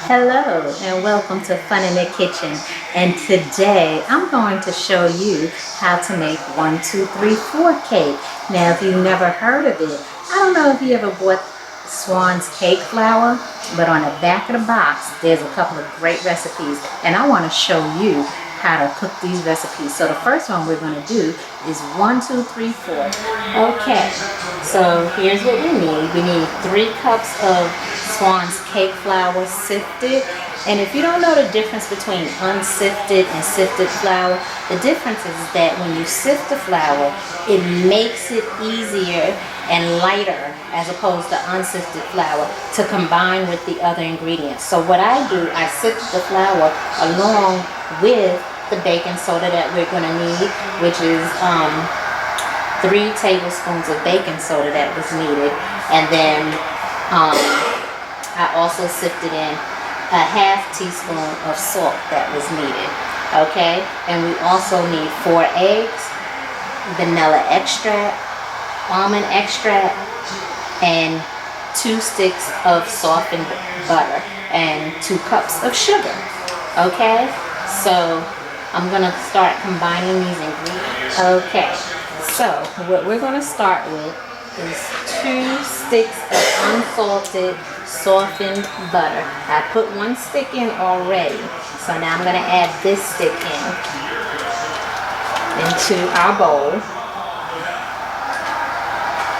Hello and welcome to Fun in the Kitchen, and today I'm going to show you how to make 1, 2, 3, 4 cake. Now if you've never heard of it, I don't know if you ever bought Swans Cake Flour, but on the back of the box there's a couple of great recipes, and I want to show you how to cook these recipes. So the first one we're going to do is 1, 2, 3, 4. Okay, so here's what we need. We need 3 cups of Swans Cake Flour sifted. And if you don't know the difference between unsifted and sifted flour, the difference is that when you sift the flour, it makes it easier and lighter as opposed to unsifted flour to combine with the other ingredients. So what I do, I sift the flour along with the baking soda that we're going to need, which is 3 tablespoons of baking soda that was needed, and then I also sifted in a ½ teaspoon of salt that was needed. Okay, and we also need 4 eggs, vanilla extract, almond extract, and 2 sticks of softened butter, and 2 cups of sugar. Okay, so I'm gonna start combining these ingredients. Okay, so what we're gonna start with is 2 sticks of unsalted softened butter. I put 1 stick in already, so now I'm gonna add this stick into our bowl.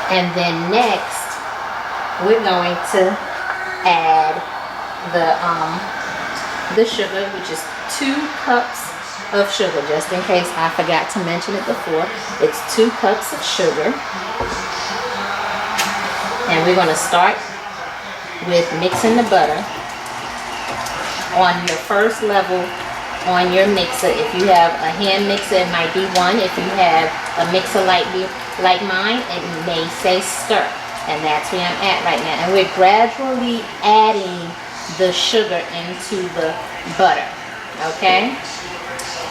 And then next, we're going to add the sugar, which is 2 cups of sugar. Just in case I forgot to mention it before, it's 2 cups of sugar. And we're going to start with mixing the butter on your first level on your mixer. If you have a hand mixer, it might be 1. If you have a mixer like mine, it may say stir. And that's where I'm at right now. And we're gradually adding the sugar into the butter. Okay?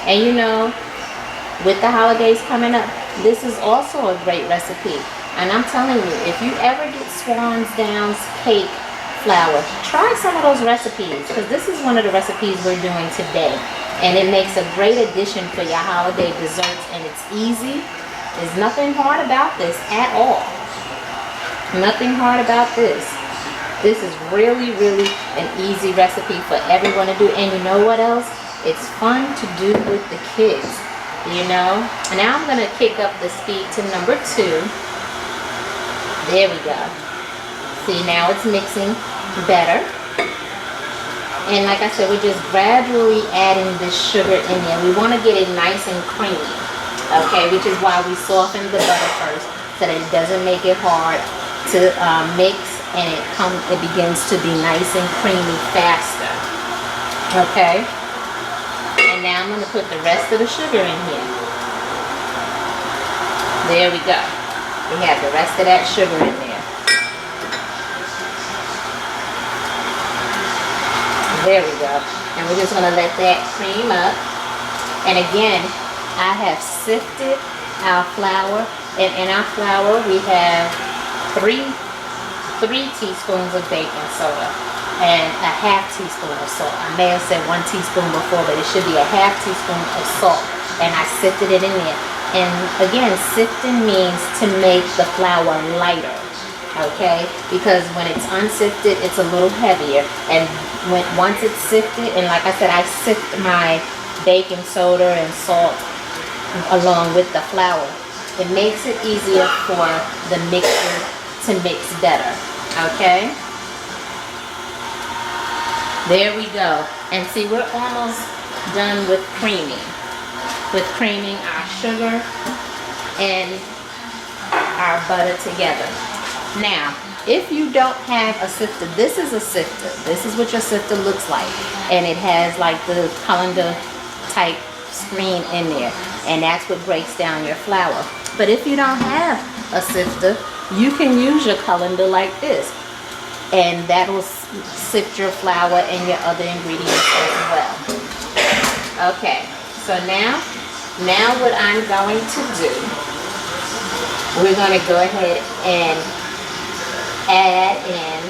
And you know, with the holidays coming up, this is also a great recipe. And I'm telling you, if you ever get Swans Down Cake Flour, try some of those recipes, because this is one of the recipes we're doing today. And it makes a great addition for your holiday desserts, and it's easy. There's nothing hard about this at all. Nothing hard about this. This is really, really an easy recipe for everyone to do. And you know what else? It's fun to do with the kids, you know. And now I'm going to kick up the speed to number 2. There we go. See, now it's mixing better. And like I said, we're just gradually adding this sugar in there. We want to get it nice and creamy, okay, which is why we soften the butter first, so that it doesn't make it hard to mix, and it begins to be nice and creamy faster. Okay. And now I'm going to put the rest of the sugar in here. There we go. We have the rest of that sugar in there. There we go. And we're just going to let that cream up. And again, I have sifted our flour. And in our flour, we have 3 teaspoons of baking soda and a ½ teaspoon of salt. I may have said 1 teaspoon before, but it should be a ½ teaspoon of salt. And I sifted it in there. And again, sifting means to make the flour lighter, okay? Because when it's unsifted, it's a little heavier. And once it's sifted, and like I said, I sift my baking soda and salt along with the flour. It makes it easier for the mixture to mix better, okay? There we go. And see, we're almost done with creaming our sugar and our butter together. Now, if you don't have a sifter, this is a sifter. This is what your sifter looks like. And it has like the colander type screen in there. And that's what breaks down your flour. But if you don't have a sifter, you can use your colander like this. And that will sift your flour and your other ingredients as well. Okay, so now what I'm going to do, we're going to go ahead and add in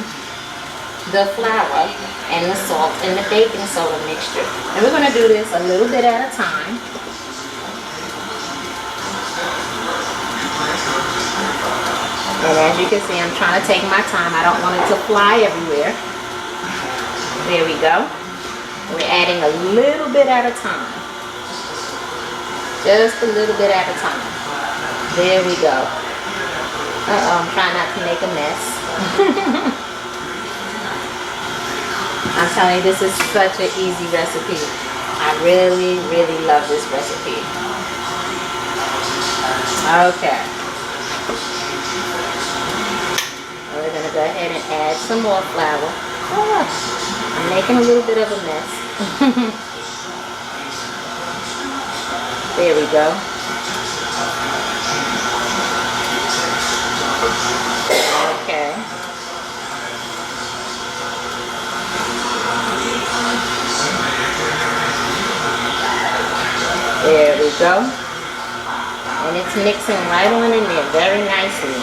the flour and the salt and the baking soda mixture. And we're going to do this a little bit at a time. And as you can see, I'm trying to take my time. I don't want it to fly everywhere. There we go. We're adding a little bit at a time. Just a little bit at a time. There we go. I'm trying not to make a mess. I'm telling you, this is such an easy recipe. I really, really love this recipe. Okay. We're going to go ahead and add some more flour. I'm making a little bit of a mess. There we go. Okay. There we go. And it's mixing right on in there very nicely.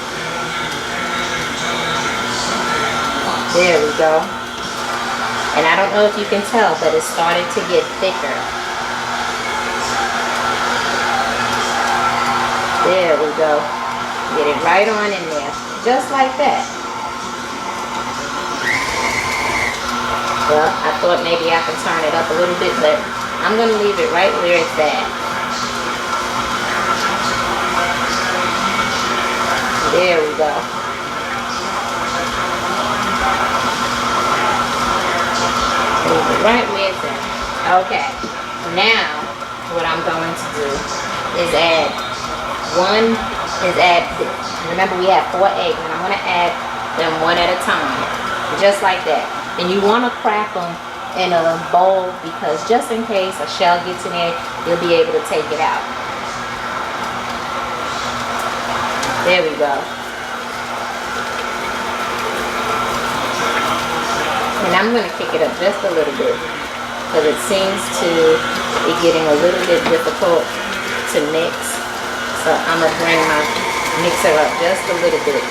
There we go. And I don't know if you can tell, but it's starting to get thicker. There we go. Get it right on in there. Just like that. Well, I thought maybe I could turn it up a little bit, but I'm going to leave it right where it's at. There we go. Leave it right where it's at. Okay. Now, what I'm going to do is remember we have 4 eggs, and I'm going to add them one at a time. Just like that. And you want to crack them in a bowl, because just in case a shell gets in there, you'll be able to take it out. There we go. And I'm going to kick it up just a little bit, because it seems to be getting a little bit difficult to mix. So I'm going to bring my mixer up just a little bit.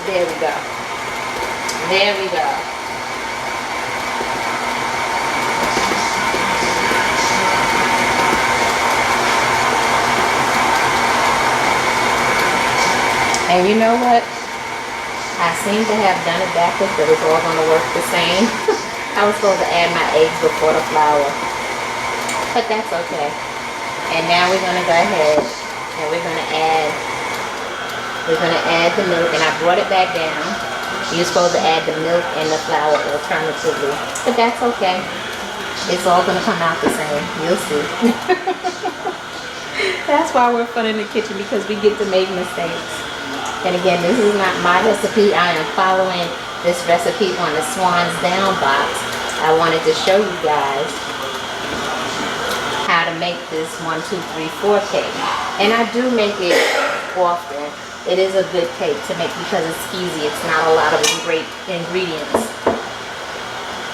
There we go. There we go. And you know what? I seem to have done it backwards, but it's all going to work the same. I was supposed to add my eggs before the flour, but that's okay. And now we're going to go ahead and we're going to add the milk, and I brought it back down. You're supposed to add the milk and the flour alternatively, but that's okay. It's all going to come out the same. You'll see. That's why we're fun in the kitchen, because we get to make mistakes. And again, this is not my recipe. I am following this recipe on the Swans Down box. I wanted to show you guys how to make this 1, 2, 3, 4 cake. And I do make it often. It is a good cake to make because it's easy. It's not a lot of great ingredients.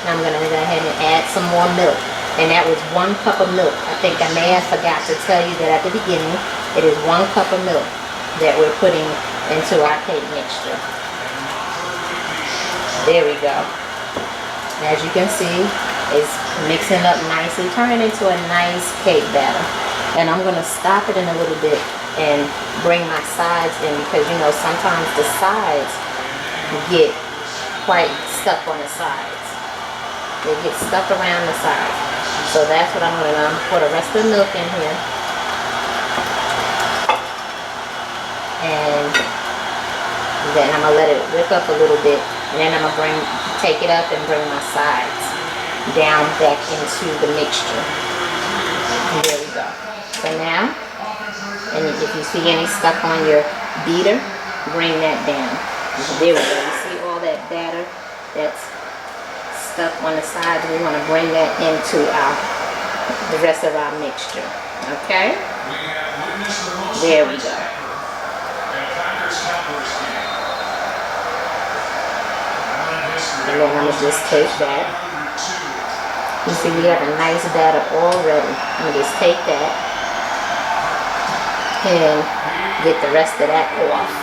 Now I'm going to go ahead and add some more milk. And that was 1 cup of milk. I think I may have forgot to tell you that at the beginning. It is 1 cup of milk that we're putting into our cake mixture. There we go. As you can see, it's mixing up nicely, turning into a nice cake batter. And I'm going to stop it in a little bit and bring my sides in, because you know sometimes the sides get quite stuck on the sides. They get stuck around the sides. So that's what I'm going to do. I'm going to pour the rest of the milk in here. And then I'm going to let it whip up a little bit. And then I'm going to take it up and bring my sides down back into the mixture. And there we go. So now, and if you see any stuck on your beater, bring that down. There we go. You see all that batter that's stuck on the sides? We want to bring that into the rest of our mixture. Okay? There we go. And then I'm going to just take that. You see we have a nice batter already. I'm going to just take that and get the rest of that off.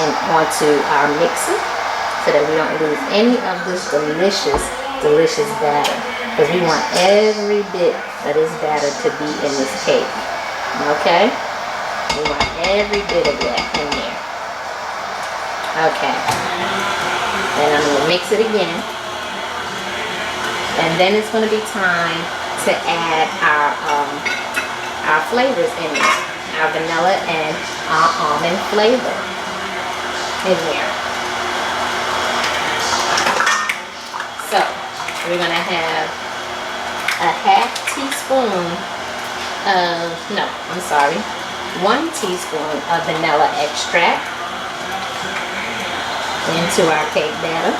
and onto our mixer so that we don't lose any of this delicious batter. Because we want every bit of this batter to be in this cake. Okay? We want every bit of that in there. Okay. And I'm going to mix it again. And then it's going to be time to add our flavors in it. Our vanilla and our almond flavor in there. So we're going to have a half teaspoon of, 1 teaspoon of vanilla extract into our cake batter.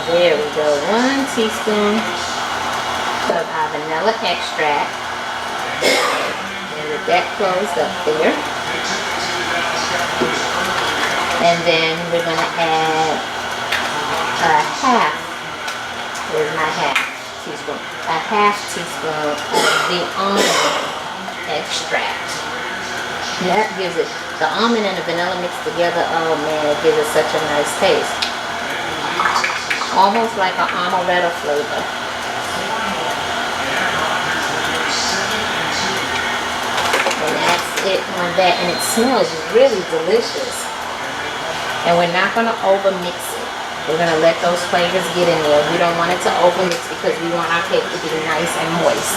There we go, 1 teaspoon of our vanilla extract. And with that closed up there. And then we're going to add a half teaspoon of the almond extract. And that gives it, the almond and the vanilla mixed together, oh man, it gives it such a nice taste. Almost like an amaretto flavor. And that's it on that, and it smells really delicious. And we're not going to over mix it. We're going to let those flavors get in there. We don't want it to over mix because we want our cake to be nice and moist.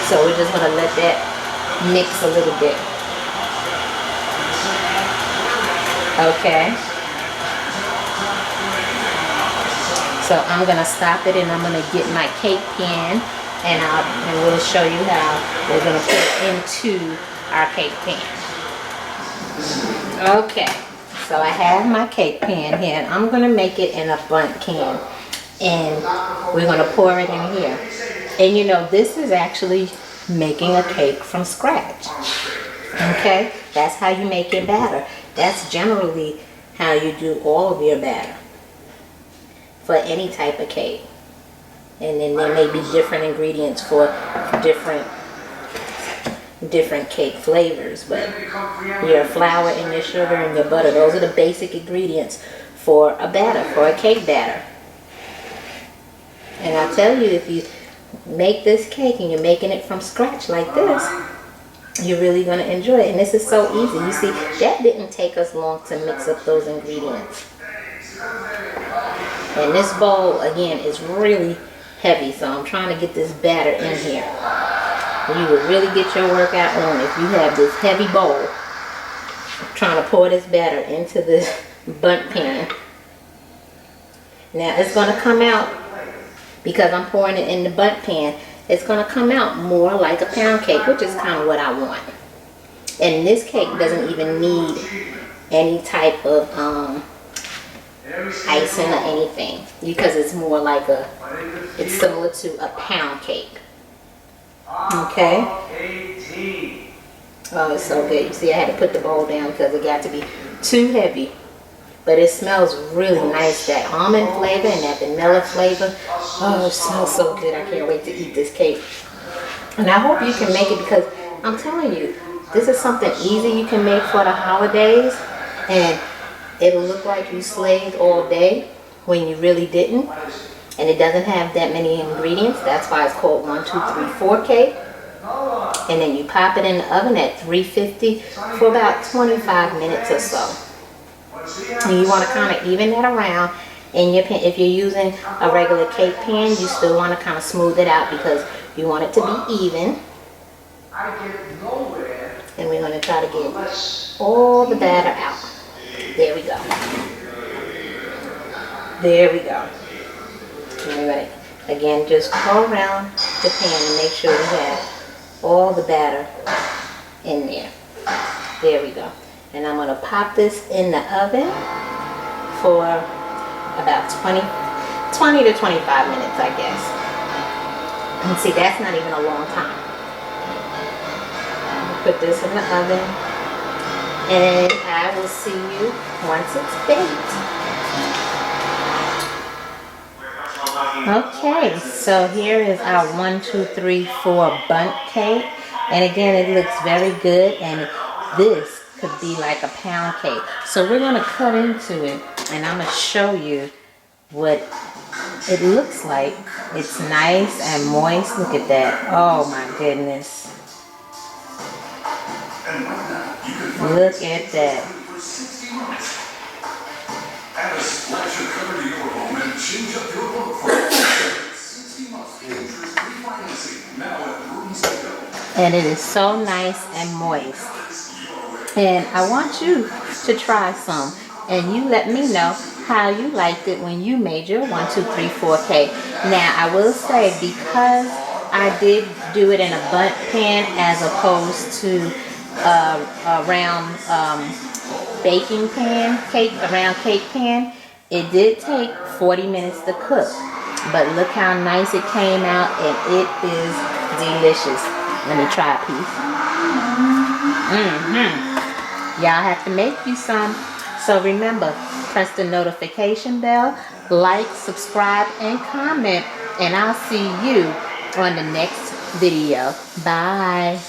So we're just going to let that mix a little bit. Okay. So I'm going to stop it and I'm going to get my cake pan and we'll show you how we're going to put it into our cake pan. Okay. So I have my cake pan here and I'm going to make it in a bundt can. And we're going to pour it in here. And you know, this is actually making a cake from scratch. Okay? That's how you make your batter. That's generally how you do all of your batter for any type of cake. And then there may be different ingredients for different cake flavors, but your flour and your sugar and your butter, those are the basic ingredients for a batter, for a cake batter. And I tell you, if you make this cake and you're making it from scratch like this, you're really going to enjoy it. And this is so easy. You see, that didn't take us long to mix up those ingredients. And this bowl, again, is really heavy, so I'm trying to get this batter in here. You will really get your workout on if you have this heavy bowl trying to pour this batter into this bundt pan. Now it's going to come out, because I'm pouring it in the bundt pan, it's going to come out more like a pound cake, which is kind of what I want. And this cake doesn't even need any type of icing or anything, because it's more like it's similar to a pound cake. Okay. Oh, it's so good. You see, I had to put the bowl down because it got to be too heavy. But it smells really nice. That almond flavor and that vanilla flavor. Oh, it smells so good. I can't wait to eat this cake. And I hope you can make it, because I'm telling you, this is something easy you can make for the holidays. And it'll look like you slaved all day when you really didn't. And it doesn't have that many ingredients. That's why it's called 1, 2, 3, 4 cake. And then you pop it in the oven at 350 for about 25 minutes or so. And you want to kind of even that around in your pan. If you're using a regular cake pan, you still want to kind of smooth it out because you want it to be even. And we're going to try to get all the batter out. There we go. There we go. And we're going to, again, just go around the pan and make sure we have all the batter in there. There we go. And I'm going to pop this in the oven for about 20 to 25 minutes, I guess. And see, that's not even a long time. Put this in the oven, and I will see you once it's baked. Okay, so here is our 1, 2, 3, 4 bundt cake. And again, it looks very good. And this could be like a pound cake. So we're going to cut into it. And I'm going to show you what it looks like. It's nice and moist. Look at that. Oh my goodness. Look at that. Add a splash of color to your home and change up your look for 60 months interest refinancing now at Rooms to Go. And it is so nice and moist. And I want you to try some. And you let me know how you liked it when you made your 1, 2, 3, 4 cake. Now I will say, because I did do it in a bundt pan as opposed to a round baking pan, round cake pan, it did take 40 minutes to cook. But look how nice it came out, and it is delicious. Let me try a piece. Y'all have to make you some. So remember, press the notification bell, like, subscribe, and comment. And I'll see you on the next video. Bye.